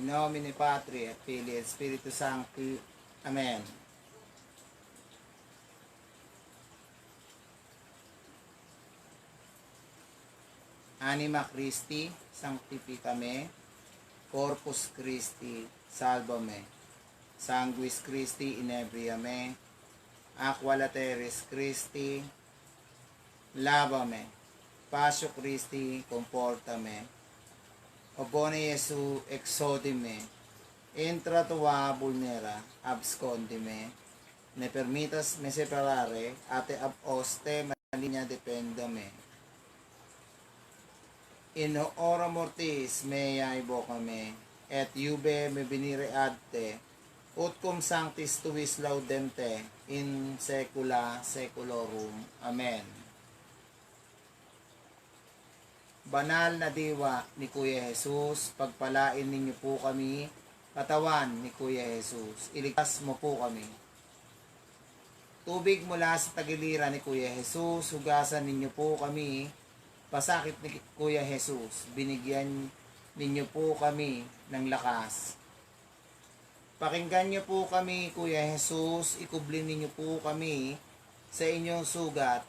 In nomine Patri et Filii et Spiritus Sancti. Amen. Anima Christi, sanctificame. Corpus Christi, salvame. Sanguis Christi, inebriame. Aqua lateris Christi, lavame. Pasio Christi, comportame. O bone Jesu, exodime. Intra tua vulnera, abscondime. Ne permitas me separare, ate ab oste maligna dependame. In hora mortis mea evocame, et iube me venire adte, ut cum sanctis tuis laudente, in saecula saeculorum. Amen. Banal na diwa ni Kuya Jesus, pagpalain ninyo po kami, katawan ni Kuya Jesus, iligtas mo po kami. Tubig mula sa tagiliran ni Kuya Jesus, hugasan ninyo po kami, pasakit ni Kuya Jesus, binigyan ninyo po kami ng lakas. Pakinggan niyo po kami, Kuya Jesus, ikublin ninyo po kami sa inyong sugat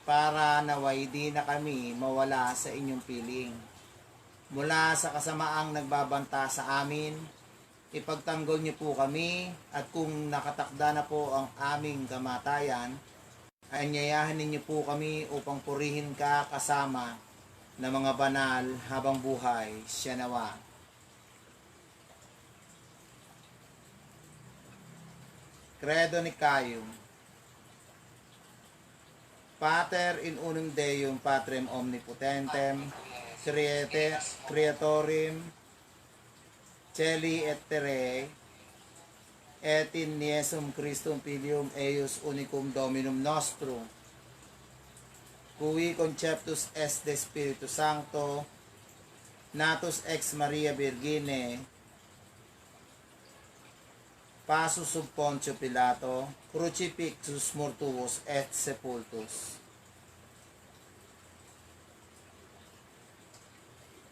para naway di na kami mawala sa inyong piling. Mula sa kasamaang nagbabanta sa amin, ipagtanggol niyo po kami at kung nakatakda na po ang aming kamatayan, anyayahan ninyo po kami upang purihin ka kasama ng mga banal habang buhay. Siya nawa. Credo Nicaium. Pater in unum Deum, Patrem omnipotentem, Creatorim Celi et terrae, et in Iesum Christum Filium eius unicum Dominum nostrum, cui conceptus est de Spiritu Sancto, natus ex Maria Virgine, passus sub Pontio Pilato, crucifixus mortuus et sepultus.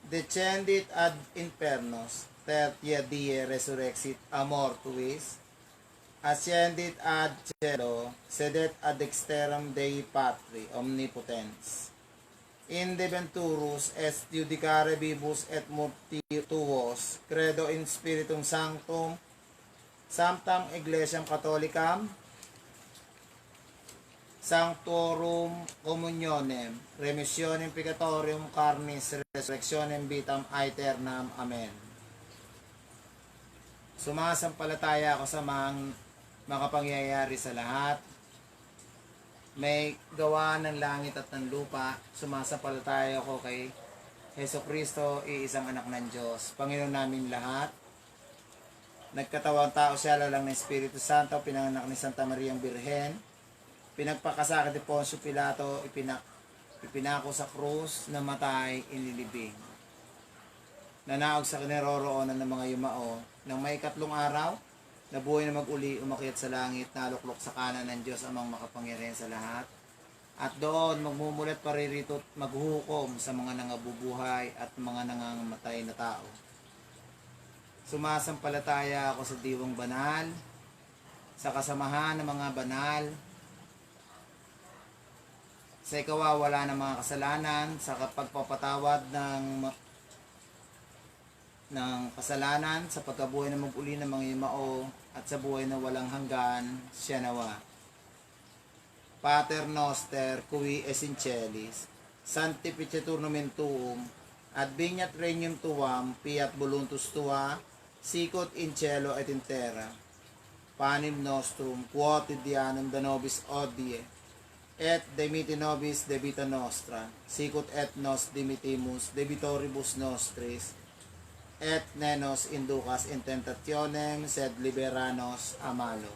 Descendit ad infernos, tertia die resurrexit a mortuis, ascendit ad cielo, sedet ad dexteram Dei Patri omnipotens. In deventurus est judicare vivus et morti tuos, credo in Spiritum Sanctum, Sanctam Ecclesiam Catholicam, Sanctorum Communionem, Remissionem Peccatorium Carnis, Resurrectionem Vitam Aeternam. Amen. Sumasampalataya ako sa mga makapangyayari sa lahat, may gawa ng langit at ng lupa. Sumasampalataya ako kay Jesucristo, iisang anak ng Diyos, Panginoon namin lahat. Nagkatawang tao siya, lalang ng Espiritu Santo, pinanganak ni Santa Maria ang Birhen, pinagpakasakit ni Poncio Pilato, ipinako sa krus, namatay, inilibing. Nanaog sa kinaroroonan ng mga yumao, nang may 3 araw, nabuhay na mag-uli, umakyat sa langit, naluklok sa kanan ng Diyos amang makapangyarihan sa lahat. At doon, magmumulat paririto, maghuhukom sa mga nangabubuhay at mga nangangamatay na tao. Sumasampalataya ako sa diwang banal, sa kasamahan ng mga banal, sa ikawawala ng mga kasalanan, sa pagpapatawad ng kasalanan, sa pagkabuhay na mag-uli ng mga yumao, at sa buhay na walang hanggan. Siya nawa. Pater noster, qui es in celis, sanctificetur nomen tuum, adveniat regnum tuam, fiat voluntas tua, sicut in cielo et in terra. Panem nostrum quotidianum da nobis odie, et dimiti nobis debita nostra, sicut et nos dimitimus debitoribus nostris, et ne nos inducas in tentationem, sed liberanos a malo.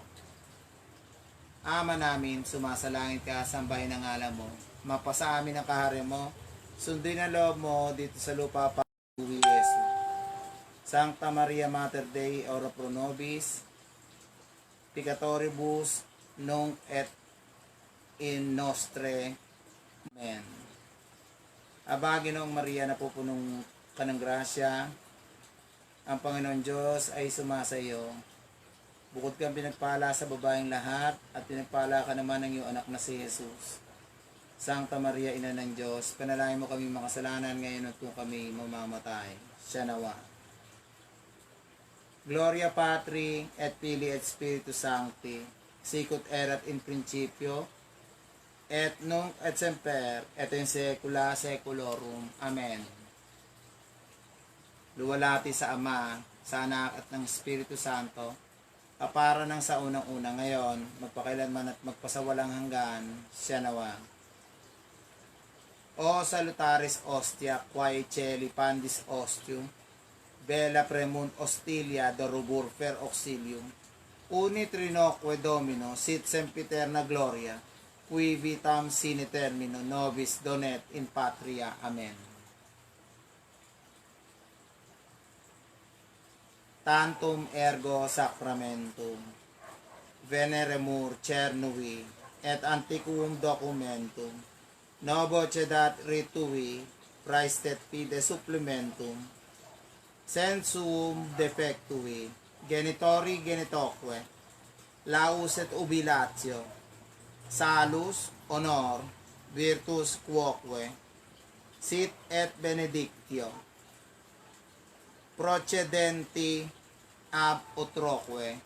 Ama namin, sumasalangit ka, sambahin ang ngalan mo, mapasa amin ang kahari mo, sundin ang loob mo dito sa lupa para uwi Yesu. Sancta Maria Mater Dei, ora pro nobis, peccatoribus, nunc et in nostre. Amen. Aba, Ginoong Maria, napupunong ka ng grasya, Ang Panginoon Diyos ay sumasa iyo. Bukod kang pinagpala sa babaeng lahat, at pinagpala ka naman ng iyong anak na si Jesus. Sancta Maria, Ina ng Diyos, panalangin mo kami makasalanan ngayon at kung kami mamamatay. Siya nawa. Gloria Patri, et Filii, et Spiritus Sancti, sicut erat in principio, et nunc et semper, et in saecula saeculorum. Amen. Luwalhati sa Ama, sa Anak at ng Espiritu Santo, kapara ng sa unang-una ngayon, magpakailanman at magpasawalang hanggan, siya nawa. O salutaris ostia, quae celi pandis ostium, bella premunt hostilia dorubur per auxilium, uni trinoque Domino, sit sempiterna gloria, qui vitam sine termino nobis donet in patria. Amen. Tantum ergo sacramentum, veneremur cernui, et antiquum documentum, novo cedat ritui, praestet fide supplementum, sensum defectui, genitori genitoque, laus et ubilatio, salus, honor, virtus quoque, sit et benedictio, procedenti ab utroque,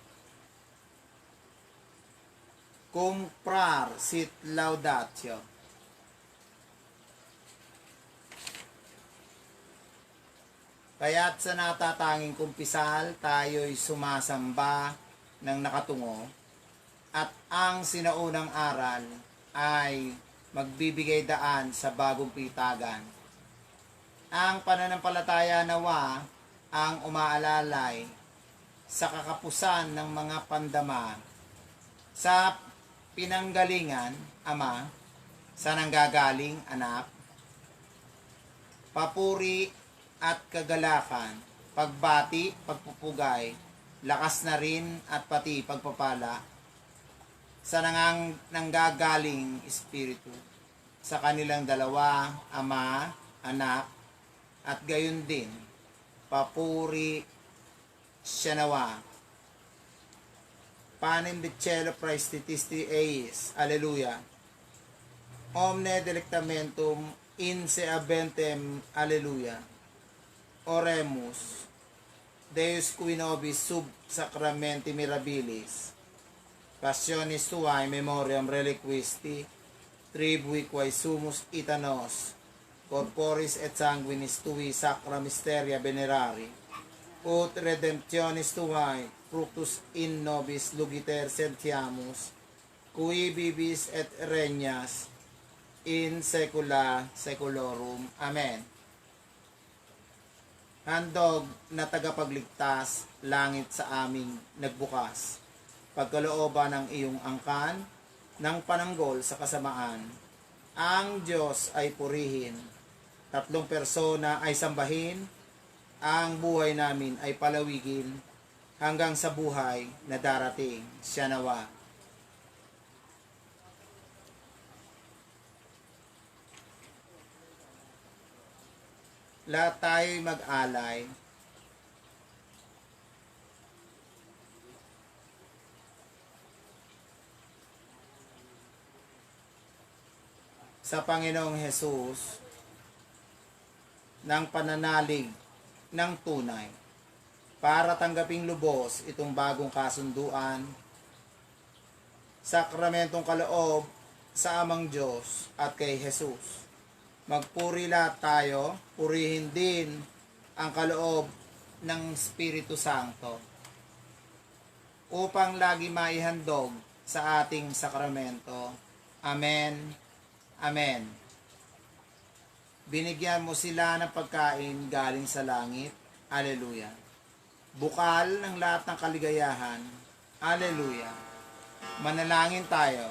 cum prar sit laudatio. Kaya't sa natatanging kumpisal, tayo'y sumasamba ng nakatungo, at ang sinaunang aral ay magbibigay daan sa bagong pitagan. Ang pananampalataya nawa ang umaalalay sa kakapusan ng mga pandama, sa pinanggalingan, Ama, sa nanggagaling, Anak, papuri at kagalakan, pagbati, pagpupugay, lakas na rin at pati pagpapala, sa nanggagaling Espiritu, sa kanilang dalawa, Ama, Anak, at gayon din, papuri, siya nawa. Panem de cielo praestitisti eis, Alleluia. Omne delectamentum in se aventem, Alleluia. Oremus, Deus qui nobis sub sacramenti mirabilis, passionis tuae memoriam reliquisti, tribui quae sumus itanos, corporis et sanguinis tui sacra mysteria venerari, ut redemptionis tuae fructus in nobis lugiter sentiamus, cui vivis et regnas in saecula saeculorum. Amen. Handog na tagapagligtas, langit sa aming nagbukas, pagkalooban ng iyong angkan, ng pananggol sa kasamaan, ang Diyos ay purihin, tatlong persona ay sambahin, ang buhay namin ay palawigin, hanggang sa buhay na darating, siya nawa. Lahat tayo'y mag-alay sa Panginoong Hesus ng pananalig ng tunay para tanggaping lubos itong bagong kasunduan, sakramentong kaloob sa Amang Diyos at kay Hesus. Magpuri lahat tayo, purihin din ang kaloob ng Espiritu Santo upang lagi maihandog sa ating sakramento. Amen. Amen. Binigyan mo sila ng pagkain galing sa langit. Alleluia. Bukal ng lahat ng kaligayahan. Alleluia. Manalangin tayo.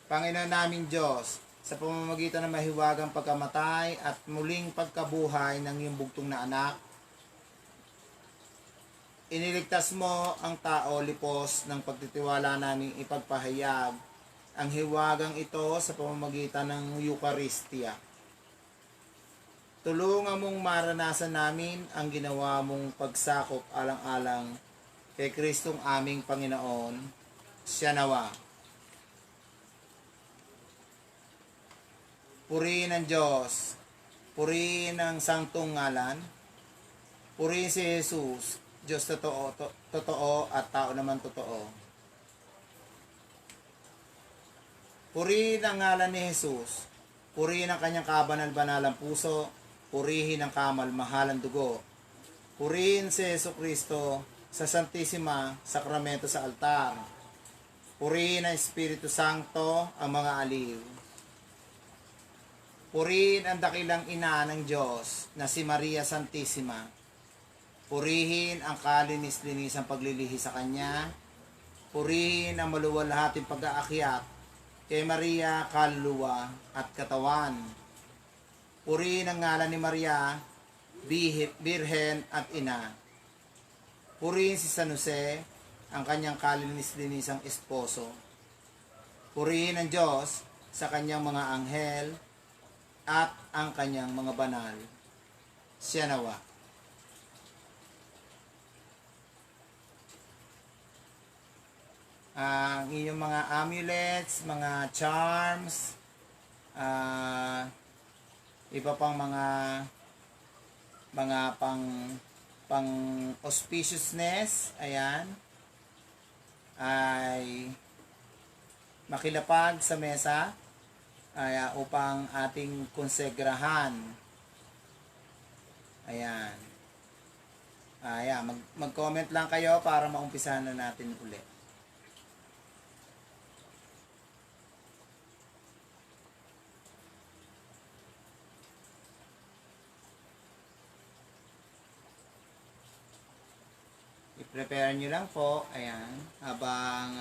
Panginoon naming Diyos, sa pamamagitan ng mahiwagang pagkamatay at muling pagkabuhay ng iyong bugtong na anak, Iniligtas mo ang tao lipos ng pagtitiwala naming ipagpahayag ang hiwagang ito sa pamamagitan ng Eucharistia. Tulungan mong maranasan namin ang ginawa mong pagsakop alang-alang kay Kristong aming Panginoon. Siya nawa. Purihin ang Diyos. Purihin ang Sangtong Ngalan. Purihin si Jesus. Diyos totoo at tao naman totoo. Purihin ang ngalan ni Jesus. Purihin ang kanyang kabanal-banalang puso. Purihin ang kamalmahalang dugo. Purihin si Jesucristo sa Santisima Sakramento sa altar. Purihin ang Espiritu Santo ang mga aliw. Purihin ang dakilang ina ng Diyos na si Maria Santissima. Purihin ang kalinis-linisang paglilihi sa Kanya. Purihin ang maluwalhating pag-aakyat kay Maria, kaluluwa at katawan. Purihin ang ngalan ni Maria, Birhen at Ina. Purihin si San Jose, ang kanyang kalinis-linisang esposo. Purihin ang Diyos sa kanyang mga anghel at ang kanyang mga banal. Siya nawa. Ang inyong mga amulets, mga charms, iba pang mga pang auspiciousness, ayan, ay makilapag sa mesa upang ating konsegrahan. Ayan. Mag-comment lang kayo para maumpisahan na natin ulit. I-prepare nyo lang po, ayan, habang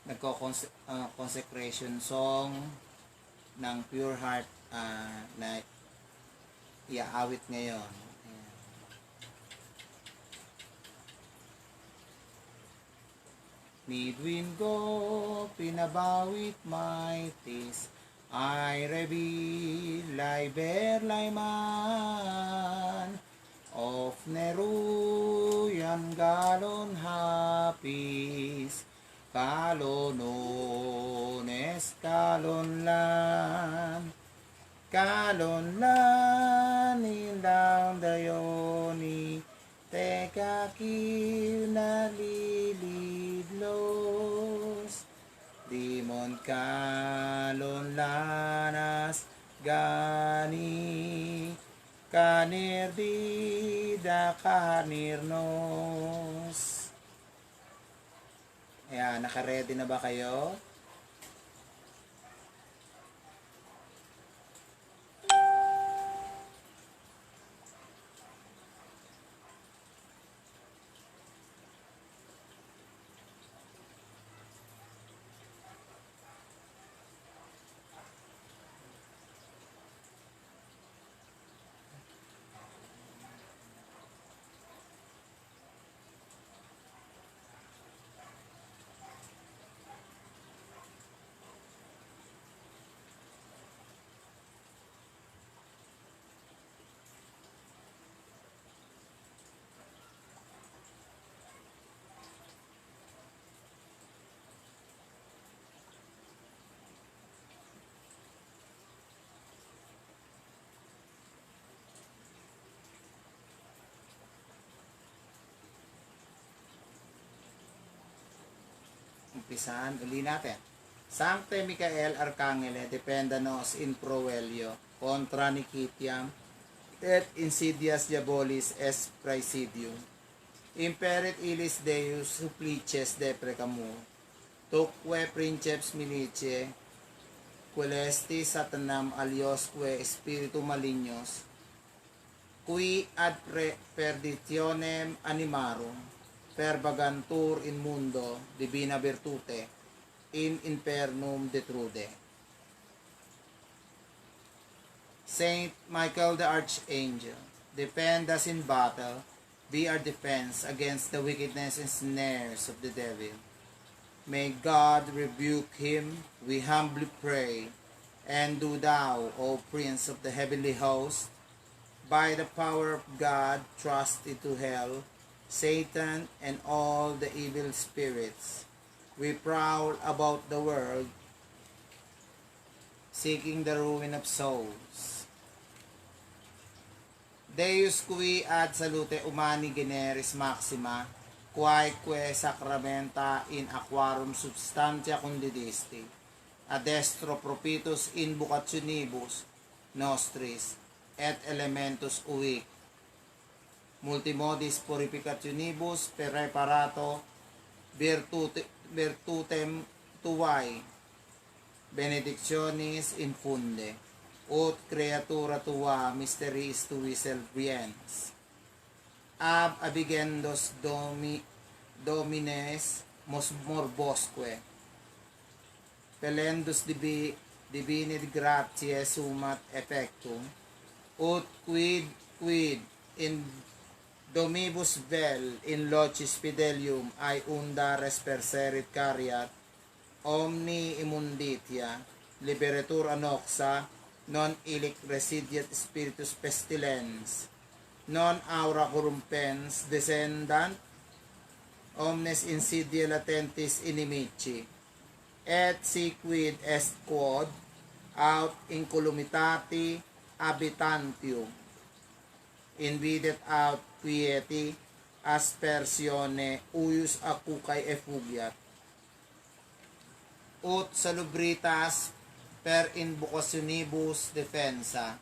nagko-consecration song ng Pure Heart na iaawit ngayon. Ayan. Midwind go, pinabawit maitis, ay reveal, liber, layman, of Neruyan galon hapis, kalonones kalonlan, kalonlan ilang dayoni, tekakil na lilidlos, dimon kalonlanas gani, kanir dida kanirnos. Ayan, naka-ready na ba kayo? Umpisahan uli natin. Sancte Michael Arcangele, defenda nos in provelio, contra nicitiam, et insidias diabolis est praesidium. Imperit illis Deus supplices deprecamur, tuque princeps militiae, quelesti satanam aliosque spiritu malignos, qui ad perditionem animarum, perbagantur in mundo divina virtute, in infernum detrude. Saint Michael the Archangel, defend us in battle, be our defense against the wickedness and snares of the devil. May God rebuke him, we humbly pray. And do thou, O Prince of the heavenly host, by the power of God, thrust into hell Satan and all the evil spirits. We prowl about the world, seeking the ruin of souls. Deus qui ad salute humani generis maxima, quaeque sacramenta in aquarum substantia condidisti, ad destro propitus in vocationibus nostris, et elementus uic, multimodis purificationibus per reparato virtutem tuae, benedictionis infunde, ut creatura tua mysteries tui selviens. Ab abigendos domines morbosque, pelendus divini gratiae sumat effectum, ut quid in domibus vel in locis fidelium ai unda resperserit cariat, omni immunditia, liberatur anoxa, non illic residiat spiritus pestilens, non aura corrumpens descendant, omnes insidia latentis inimici, et si quid est quod aut incolumitati habitantium, invidet aut quieti aspersione uius acucae effugiat, ut salubritas per invocationibus defensa,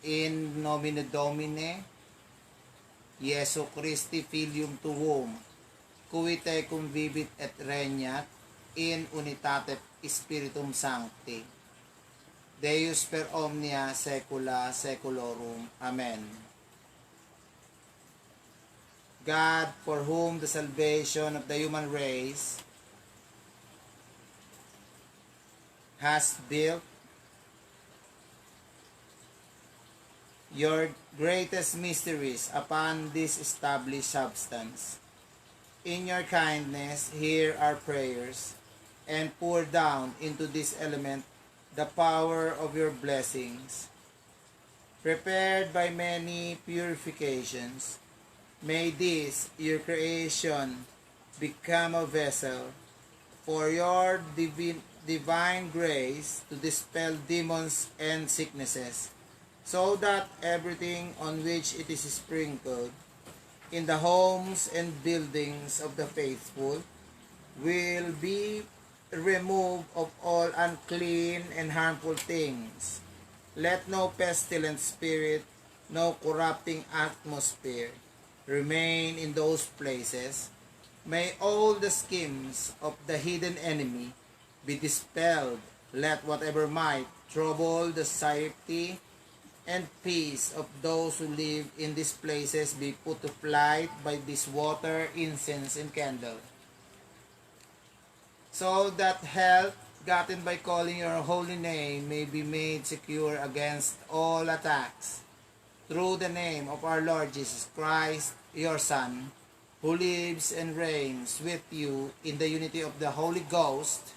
in nomine Domine Iesu Christi Filium Tuum, cui te convivit et regnat in unitate Spiritum Sancti, Deus per omnia saecula saeculorum. Amen. God, for whom the salvation of the human race has built your greatest mysteries upon this established substance. In your kindness, hear our prayers, and pour down into this element the power of your blessings. Prepared by many purifications, may this, your creation, become a vessel for your divine grace to dispel demons and sicknesses, so that everything on which it is sprinkled in the homes and buildings of the faithful will be removed of all unclean and harmful things. Let no pestilent spirit, no corrupting atmosphere remain in those places. May all the schemes of the hidden enemy be dispelled. Let whatever might trouble the safety and peace of those who live in these places be put to flight by this water, incense, and candle, so that health gotten by calling your holy name may be made secure against all attacks. Through the name of our Lord Jesus Christ, your Son, who lives and reigns with you in the unity of the Holy Ghost,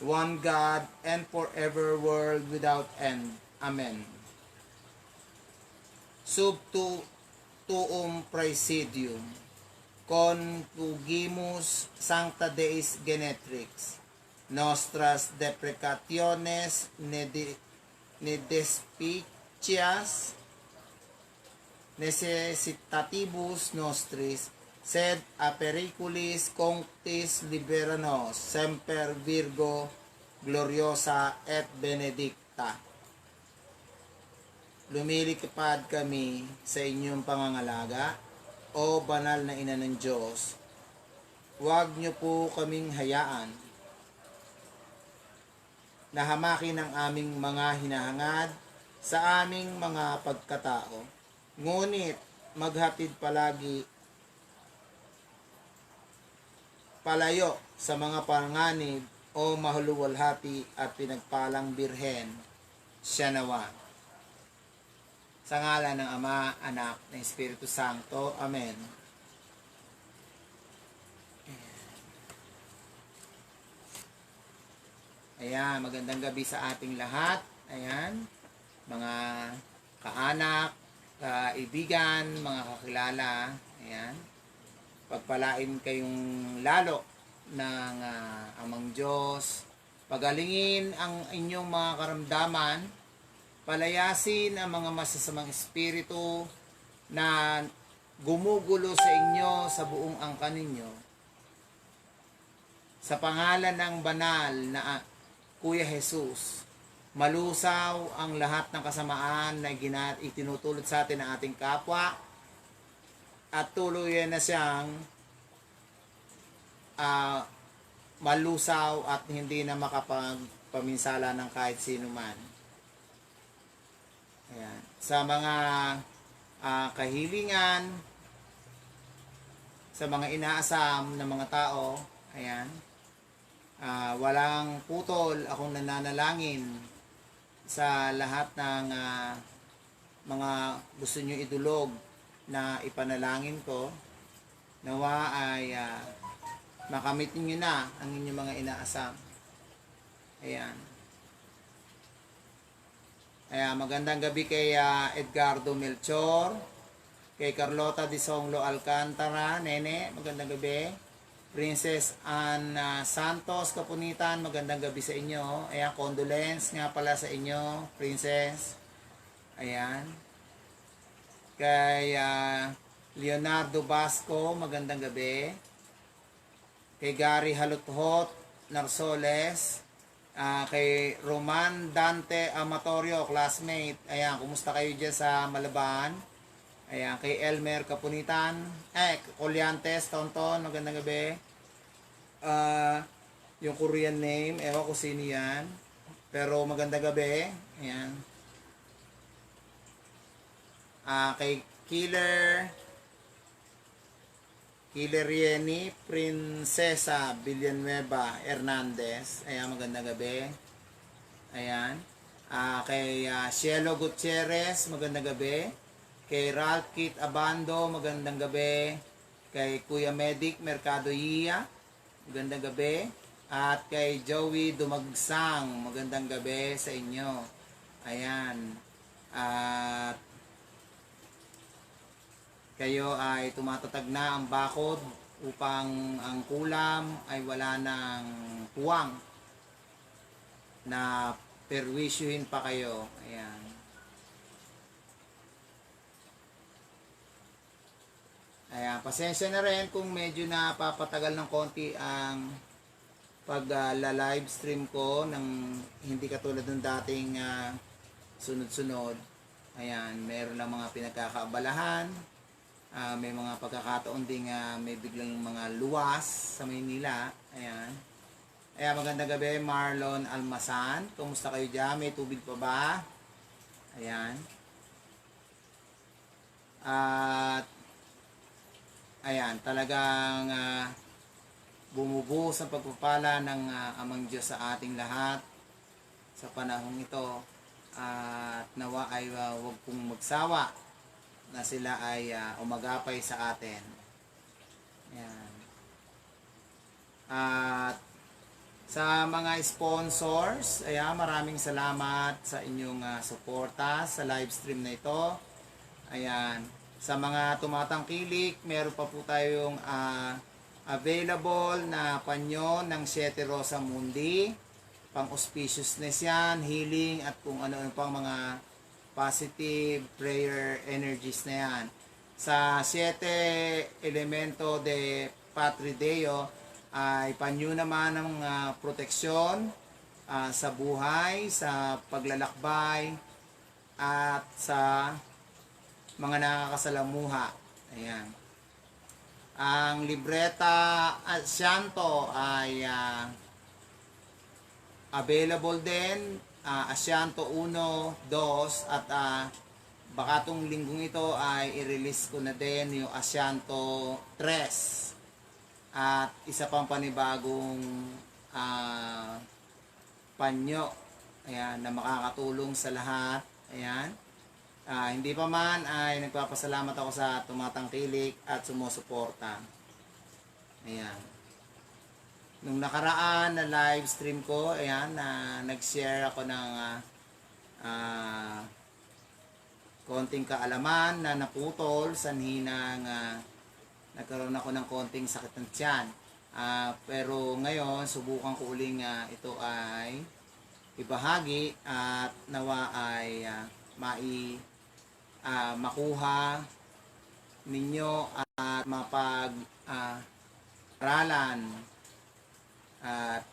one God, and forever, world without end. Amen. Sub tuum praesidium, confugimus sancta Deis genetrix, nostras deprecationes ne despicias necessitatibus nostris, sed a periculis conctis libera nos, semper Virgo gloriosa et benedicta. Lumilikapad kami sa inyong pangangalaga, o banal na ina ng Diyos. Huwag niyo po kaming hayaan na hamakin ang aming mga hinahangad sa aming mga pagkatao. Ngunit maghatid palagi palayo sa mga panganib o mahuluwalhati at pinagpalang birhen siya nawa. Sa ngalan ng Ama, Anak, ng Espiritu Santo. Amen. Ayan, magandang gabi sa ating lahat. Ayan, mga kaanak, kaibigan, mga kakilala. Ayan, pagpalain kayong lalo ng Amang Diyos. Pagalingin ang inyong mga karamdaman. Palayasin ang mga masasamang espiritu na gumugulo sa inyo sa buong angkan ninyo. Sa pangalan ng banal na Kuya Jesus, malusaw ang lahat ng kasamaan na itinutulot sa atin ng ating kapwa at tuluyan na siyang malusaw at hindi na makapagpaminsala ng kahit sino man. Ayan. Sa mga kahilingan, sa mga inaasam ng mga tao, ayan, walang putol akong nananalangin sa lahat ng mga gusto nyo idulog na ipanalangin ko. Nawa ay makamit niyo na ang inyong mga inaasam. Ayan. Ayan, magandang gabi kay Edgardo Melchor, kay Carlota Di Songlo Alcantara, Nene, magandang gabi. Princess Ann Santos Kapunitan, magandang gabi sa inyo. Ayan, condolence nga pala sa inyo, Princess. Ayan. Kay Leonardo Basco, magandang gabi. Kay Gary Haluthot Narsoles, kay Roman Dante Amatorio, classmate. Ayan, kumusta kayo dyan sa Malaban? Ayan, kay Elmer Kapunitan, Colyantes, Tonton, magandang gabi. Yung Korean name, ewan ko sino yan. Pero magandang gabi. Ayan. Kay Killer Yeni, Prinsesa Villanueva Hernandez. Ayan, magandang gabi. Ayan. Kay Cielo Gutierrez, magandang gabi. Kay Ralph Kit Abando, magandang gabi. Kay Kuya Medic Mercado Iya, magandang gabi. At kay Joey Dumagsang, magandang gabi sa inyo. Ayan. At kayo ay tumatatag na ang bakod upang ang kulam ay wala ng puwang na perwisyuhin pa kayo. Ayan. Ayan, pasensya na rin kung medyo napapatagal ng konti ang pag-live stream ko ng hindi katulad ng dating sunod-sunod. Ayan, meron lang mga pinagkakaabalahan. May mga pagkakataon ding may biglang mga luwas sa Maynila. Ayan. Ayan, magandang gabi, Marlon Almasan. Kumusta kayo dyan? May tubig pa ba? Ayan. At ayan, talagang bumubuhos ang pagpapala ng Amang Diyos sa ating lahat sa panahong ito. At nawa ay huwag pong magsawa na sila ay umagapay sa atin. Ayan. At sa mga sponsors, ayan, maraming salamat sa inyong suporta sa live stream na ito. Ayan. Sa mga tumatangkilik, meron pa po tayong available na panyo ng Siete Rosa Mundi. Pang-auspiciousness yan, healing, at kung ano-ano pang mga positive prayer energies na yan. Sa Siete Elemento de Patri Deo, ay panyo naman ng proteksyon sa buhay, sa paglalakbay, at sa mga nakakasalamuha. Ayan. Ang libreta Asyanto ay available din. Asyanto 1, 2 at baka tong linggong ito ay i-release ko na din yung Asyanto 3 at isa pang panibagong panyo, ayan, na makakatulong sa lahat. Ayan. Hindi pa man ay nagpapasalamat ako sa tumatangkilik at sumusuporta. Ayan. Nung nakaraan na live stream ko, ayan, na nag-share ako ng konting kaalaman na naputol sanhi ng nagkaroon ako ng konting sakit ng tiyan. Pero ngayon, subukan ko uling ito ay ibahagi at nawa ay makuha ninyo at mapag-aralan at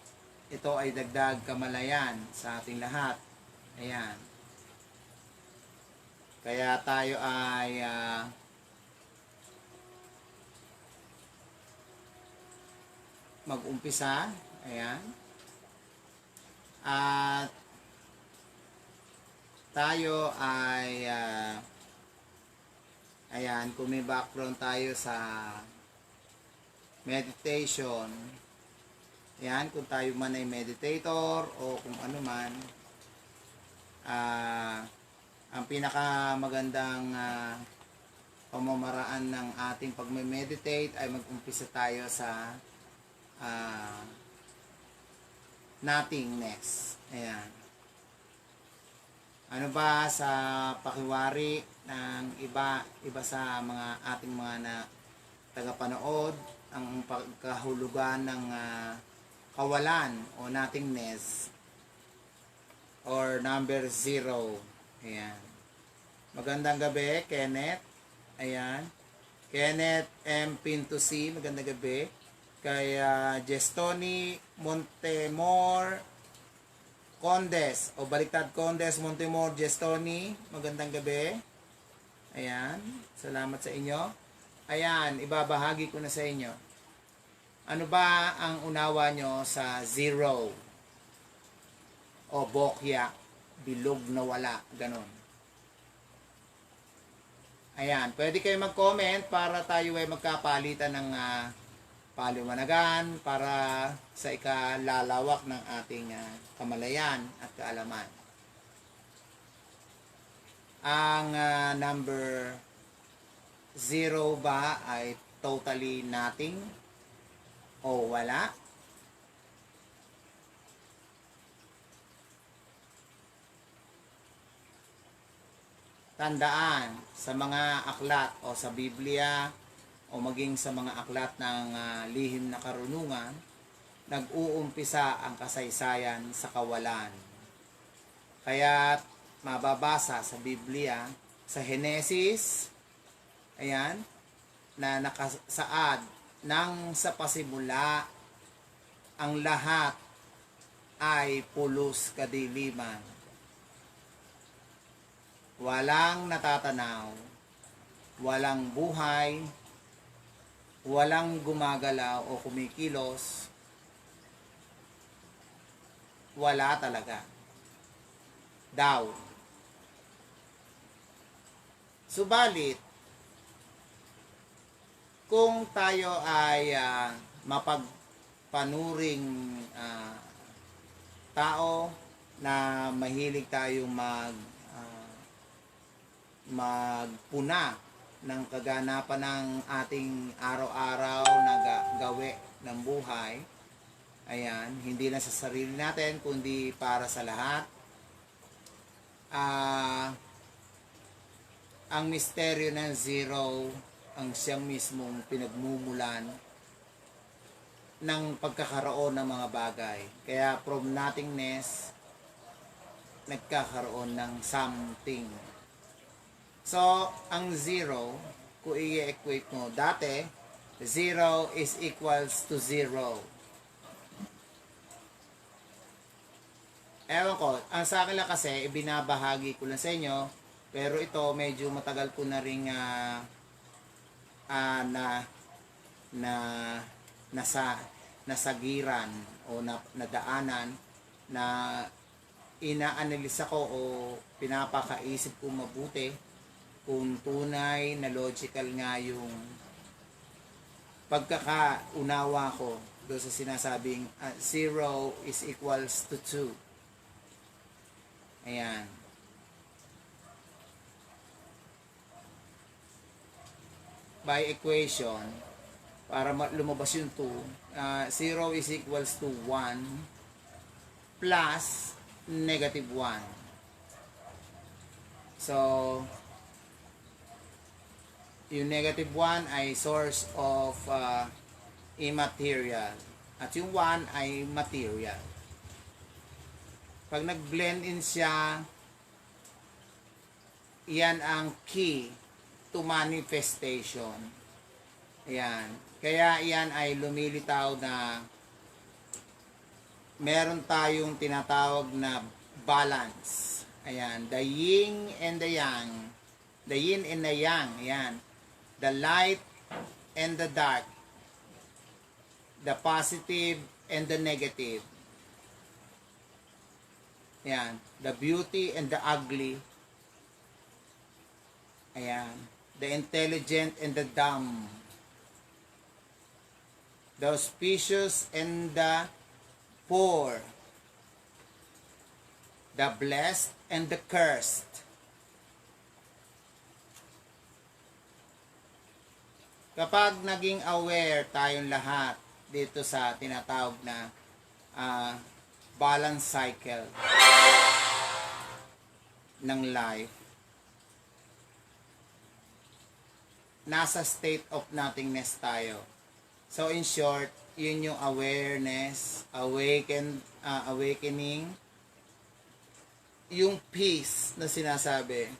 ito ay dagdag kamalayan sa ating lahat. Ayan. Kaya tayo ay mag-umpisa. Ayan. At tayo ay ayan, kung may background tayo sa meditation, ayan, kung tayo man ay meditator o kung ano man, ang pinakamagandang pamamaraan ng ating pag-meditate ay mag-umpisa tayo sa nothingness. Ayan. Ano ba sa pakiwari ng iba sa mga ating mga tagapanood ang pagkahulugan ng kawalan o nothingness or number 0. Ayan. Magandang gabi, Kenneth. Ayan. Kenneth M. Pinto C. Magandang gabi. Kay Gestoni Montemor Condes o baliktad Condes Montemor Gestoni, magandang gabi. Ayan, salamat sa inyo. Ayan, ibabahagi ko na sa inyo. Ano ba ang unawa nyo sa 0 o bokya, bilog na wala, ganon. Ayan, pwede kayo mag-comment para tayo ay magkapalitan ng paliwanagan para sa ikalalawak ng ating kamalayan at kaalaman. Ang number 0 ba ay totally nothing o wala? Tandaan, sa mga aklat o sa Biblia o maging sa mga aklat ng lihim na karunungan, nag-uumpisa ang kasaysayan sa kawalan. Kaya mababasa sa Biblia, sa Henesis, ayan, na nakasaad nang sa pasimula ang lahat ay pulos kadiliman. Walang natatanaw, walang buhay, walang gumagalaw o kumikilos, wala talaga. Daw. Subalit, kung tayo ay mapagpanuring tao na mahilig tayong magpuna ng kaganapan ng ating araw-araw na gawi ng buhay. Ayan, hindi na sa sarili natin, kundi para sa lahat. Ang misteryo ng 0, ang siyang mismong pinagmumulan ng pagkakaroon ng mga bagay. Kaya from nothingness, nagkakaroon ng something. So, ang 0, kung i-equate mo, dati, 0 is equals to 0. Ewan ko, ang sa akin lang kasi, ibinabahagi ko lang sa inyo, pero ito, medyo matagal ko na rin nasagiran o nadaanan na inaanalisa ko o pinapakaisip ko mabuti kung tunay na logical nga yung pagkakaunawa ko doon sa sinasabing 0 is equals to 2. Ayan. by equation, para lumabas yung 2, 0 is equals to 1 plus negative 1. So, yung negative 1 ay source of immaterial. At yung 1 ay material. Pag nag-blend in siya, yan ang key to manifestation. Ayan. Kaya yan ay lumilitaw na meron tayong tinatawag na balance. Ayan. The yin and the yang. The yin and the yang. Ayan. The light and the dark. The positive and the negative. Ayan. The beauty and the ugly. Ayan. The intelligent and the dumb. The auspicious and the poor. The blessed and the cursed. Kapag naging aware tayong lahat dito sa tinatawag na balance cycle ng life, nasa state of nothingness tayo. So in short, yun yung awareness, awakening, yung peace na sinasabi.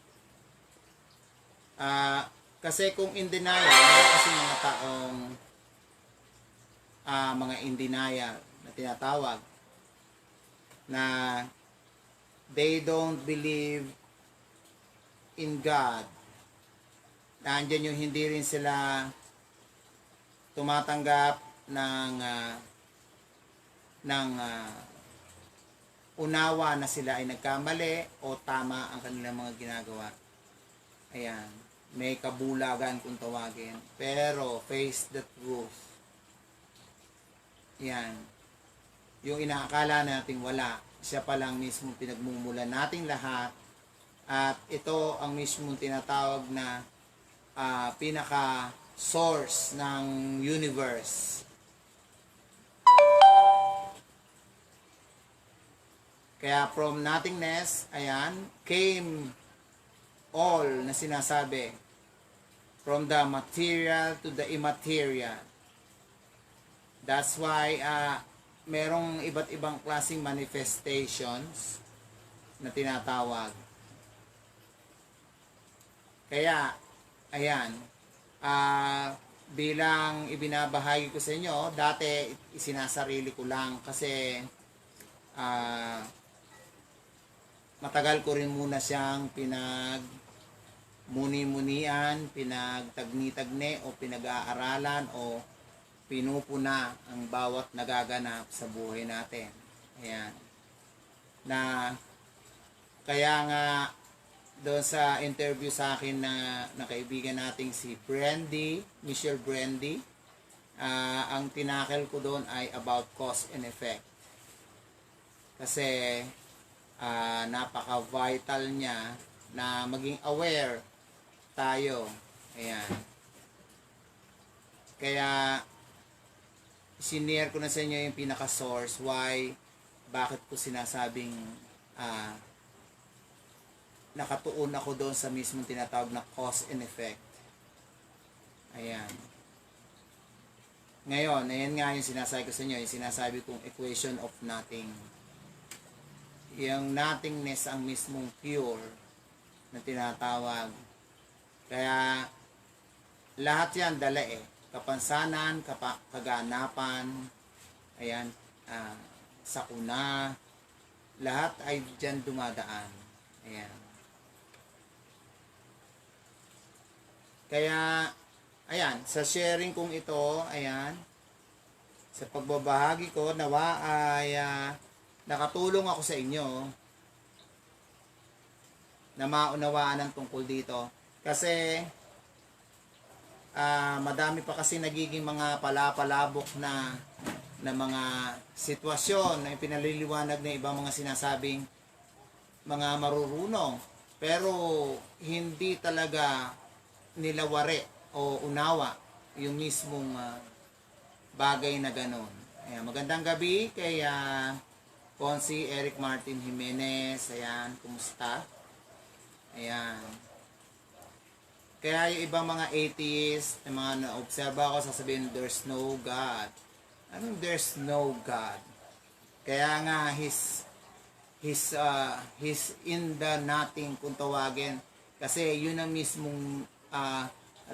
Kasi kung in denial, kasi mga taong mga in denial na tinatawag, na they don't believe in God. Nandiyan yung hindi rin sila tumatanggap ng unawa na sila ay nagkamali o tama ang kanilang mga ginagawa. Ayan. May kabulagan kung tawagin. Pero face the truth. Ayan. Yung inaakala natin wala, siya pa lang mismo pinagmumulan nating lahat. At ito ang mismo tinatawag na pinaka source ng universe. Kaya from nothingness, ayan, came all na sinasabi. From the material to the immaterial. That's why merong iba't ibang klaseng manifestations na tinatawag. Kaya, ayan, bilang ibinabahagi ko sa inyo, dati isinasarili ko lang kasi matagal ko rin muna siyang pinagmuni-munian, pinagtagni-tagne o pinag-aaralan o pinupuna ang bawat nagaganap sa buhay natin. Ayan. Kaya nga doon sa interview sa akin na kaibigan nating si Michelle Brandy, ang tinakel ko doon ay about cause and effect. Kasi napaka-vital niya na maging aware tayo. Ayan. Kaya sinare ko na sa inyo yung pinaka-source bakit ko sinasabing nakatuon ako doon sa mismong tinatawag na cause and effect. Ayan. Ngayon, ayan nga yung sinasabi ko sa inyo, yung sinasabi kong equation of nothing. Yung nothingness ang mismong pure na tinatawag. Kaya lahat yan dala kapansanan, kaganapan, ayan, sakuna, lahat ay dyan dumadaan. Ayan. Kaya, ayan, sa sharing kong ito, ayan, sa pagbabahagi ko, nawa ay nakatulong ako sa inyo na maunawaan ang tungkol dito. Kasi, madami pa kasi nagiging mga palapalabok na mga sitwasyon na pinaliliwanag ng ibang mga sinasabing mga marurunong. Pero, hindi talaga nila wari o unawa yung mismong bagay na ganon. Ayan, magandang gabi kay Ponzi Eric Martin Jimenez. Ayan, kumusta? Ayan. Kaya yung ibang mga atheist, yung mga na-observe ako, sasabihin, there's no God. Anong there's no God? Kaya nga, he's in the nothing kung tawagin. Kasi yun ang mismong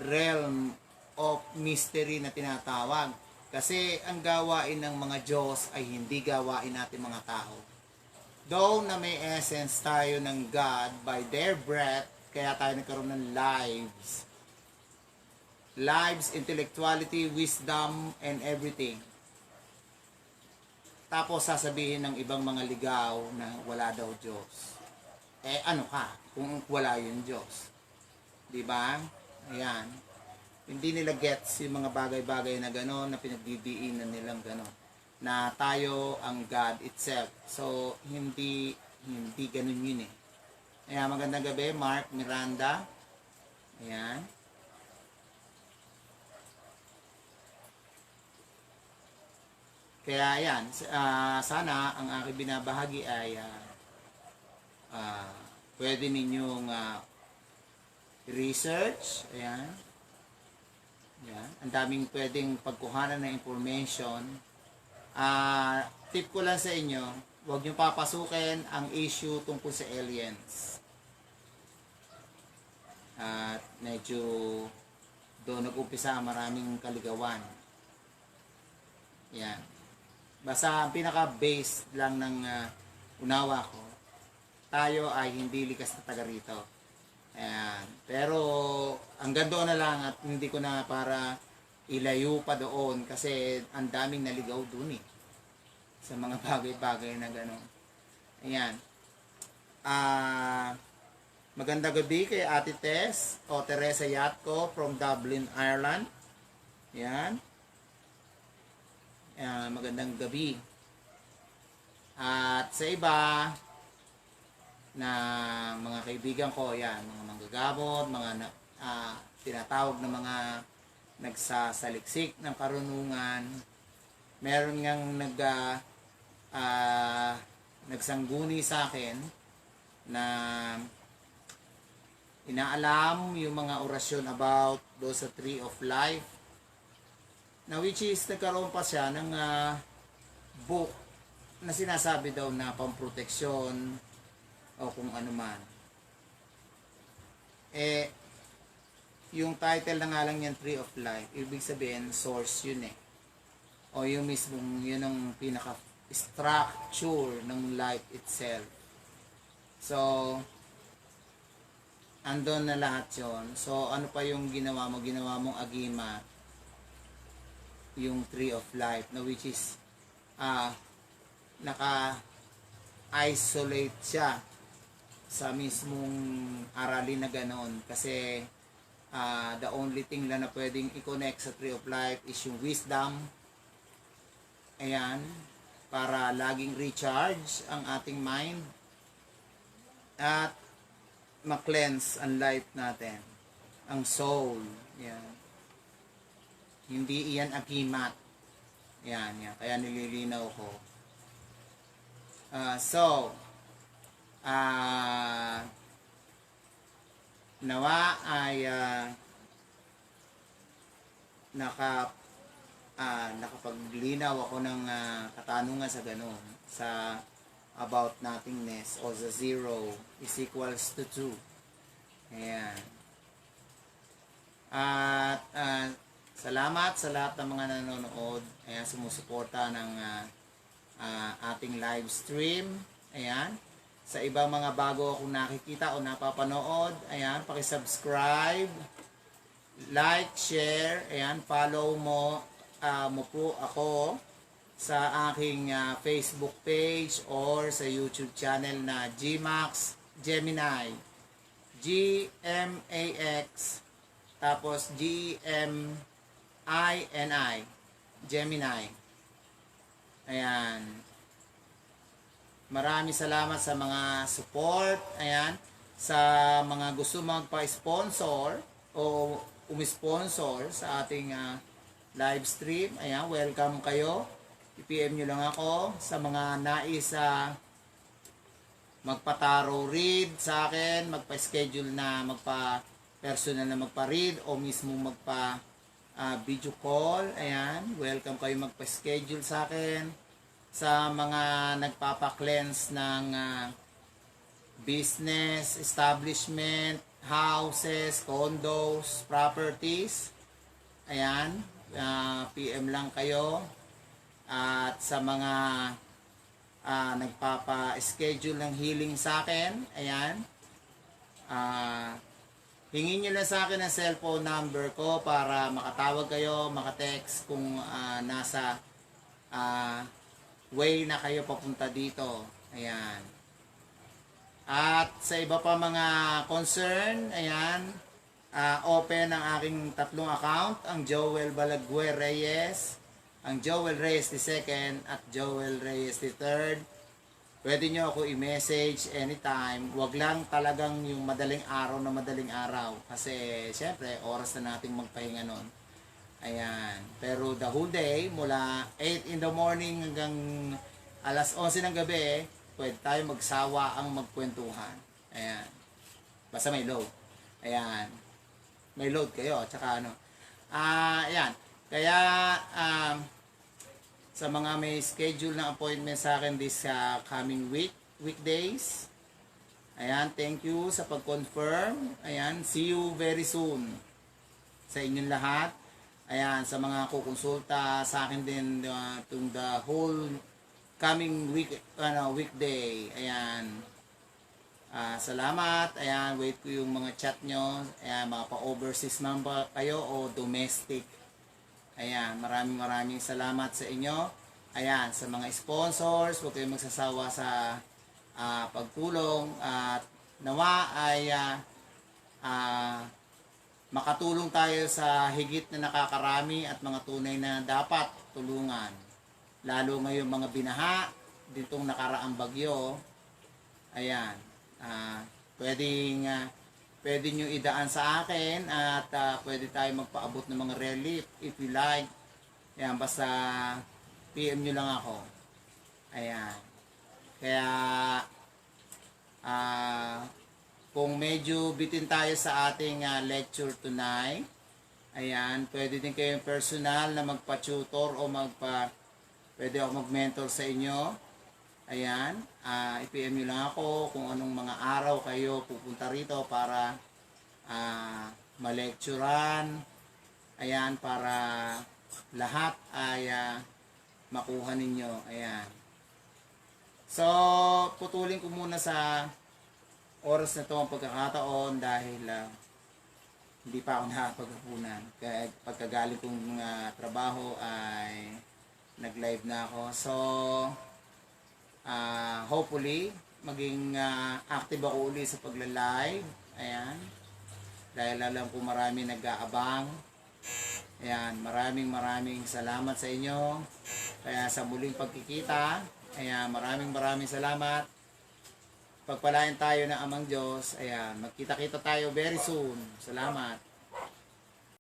realm of mystery na tinatawag. Kasi ang gawain ng mga Diyos ay hindi gawain natin mga tao. Though na may essence tayo ng God by their breath, kaya tayo nagkaroon ng lives. Lives, intellectuality, wisdom, and everything. Tapos sasabihin ng ibang mga ligaw na wala daw Diyos. Eh ano ka kung wala yung Diyos? Diba? Ayan. Hindi nila gets yung mga bagay-bagay na gano'n, na pinagdidiinan nilang gano'n. Na tayo ang God itself. So, hindi gano'n yun eh. Ayan, magandang gabi, Mark Miranda. Ayan. Kaya ayan, sana ang aking binabahagi ay pwede ninyong research. Ayan. Ayan. Ang daming pwedeng pagkuhanan ng information. Tip ko lang sa inyo, huwag nyo papasukin ang issue tungkol sa aliens. At medyo doon nag-umpisa ang maraming kaligawan. Yan. Basta ang pinaka-base lang ng unawa ko, tayo ay hindi likas na taga rito. Ayan. Pero hanggang doon na lang at hindi ko na para ilayo pa doon kasi ang daming naligaw doon eh. Sa mga bagay-bagay na gano'n. Ayan. Magandang gabi kay Ate Tess o Teresa Yatko from Dublin, Ireland. Yan. Magandang gabi. At sa iba na mga kaibigan ko, yan, mga manggagamot, mga tinatawag na mga nagsasaliksik ng karunungan. Meron ngang nagsangguni sa akin na inaalam yung mga orasyon about do sa Tree of Life, na which is nagkaroon pa siya ng book na sinasabi daw na pamproteksyon o kung ano man. Eh, yung title na nga lang yan, Tree of Life, ibig sabihin source yun eh, o yung mismong yun ang pinaka structure ng life itself. So andon na lahat yon. So, ano pa yung ginawa mo? Ginawa mong agima yung Tree of Life, na which is naka-isolate siya sa mismong aralin na ganon. Kasi the only thing lang na pwedeng i-connect sa Tree of Life is yung wisdom. Ayan. Para laging recharge ang ating mind. At ma-cleanse ang life natin, ang soul. Yan. Hindi iyan agimat. Yan, yan. Kaya nililinaw ko. Nawa ay nakapaglinaw ako ng katanungan sa ganun, sa about nothingness o the zero is equals to 2. Ayan. At salamat sa lahat ng mga nanonood. Ayan, sumusuporta ng ating live stream. Ayan. Sa ibang mga bago akong nakikita o napapanood, ayan, paki-subscribe, like, share, ayan, follow mo po ako sa aking Facebook page or sa YouTube channel na GMAX Gemini. GMAX tapos GMINI Gemini. Ayan. Maraming salamat sa mga support. Ayan. Sa mga gusto magpa-sponsor o umisponsor sa ating live stream. Ayan, welcome kayo. I-PM nyo lang ako sa mga nais magpa-tarot read sa akin, magpa-schedule na magpa-personal na magpa-read o mismo magpa-video call. Ayan, welcome kayo magpa-schedule sa akin. Sa mga nagpapa-cleanse ng business, establishment, houses, condos, properties. Ayan, PM lang kayo. At sa mga nagpapa-schedule ng healing sa akin, ayan, hingin nyo lang sa akin ang cellphone number ko para makatawag kayo, makatext kung nasa way na kayo papunta dito. Ayan. At sa iba pa mga concern, ayan, open ang aking tatlong account, ang Joel Balagüe Reyes, ang Joel Reyes II at Joel Reyes III. Pwede nyo ako i-message anytime. Huwag lang talagang yung madaling araw. Kasi syempre, oras na nating magpahinga nun. Ayan. Pero the whole day, mula 8 in the morning hanggang alas 11 ng gabi, pwede tayo magsawa ang magkwentuhan. Ayan. Basta may load. Ayan. May load kayo. Tsaka ano. Ayan. Kaya, sa mga may schedule na appointment sa akin this coming weekdays. Ayan, thank you sa pag-confirm. Ayan, see you very soon sa inyong lahat. Ayan, sa mga kukonsulta sa akin din the whole coming weekday. Ayan. Salamat. Ayan, wait ko yung mga chat nyo. Ayan, mga pa-overseas number kayo o domestic. Ayan, maraming salamat sa inyo. Ayan, sa mga sponsors, huwag kayong magsasawa sa pagtulong at nawa ay makatulong tayo sa higit na nakakarami at mga tunay na dapat tulungan. Lalo ngayong mga binaha, ditong nakaraang bagyo. Ayan, pwede nyo idaan sa akin at pwede tayo magpaabot ng mga relief if you like. Ayan, basta PM nyo lang ako. Ayan. Kaya, kung medyo bitin tayo sa ating lecture tonight, ayan, pwede din kayong personal na magpa-tutor o pwede ako mag-mentor sa inyo. Ayan, i-PM nyo lang ako kung anong mga araw kayo pupunta rito para ma-lecturean. Ayan, para lahat ay makuha ninyo. Ayan. So, putulin ko muna sa oras na ito ang pagkakataon dahil hindi pa ako nakapaghapunan. Kaya pagkagaling kong trabaho ay nag-live na ako. So, hopefully maging active ako uli sa pagla-live. Ayan. Dahil alam ko marami nag-aabang. Ayan, maraming salamat sa inyo. Kaya sa muling pagkikita, ayan, maraming salamat. Pagpalain tayo ng Amang Diyos. Ayan, magkita-kita tayo very soon. Salamat.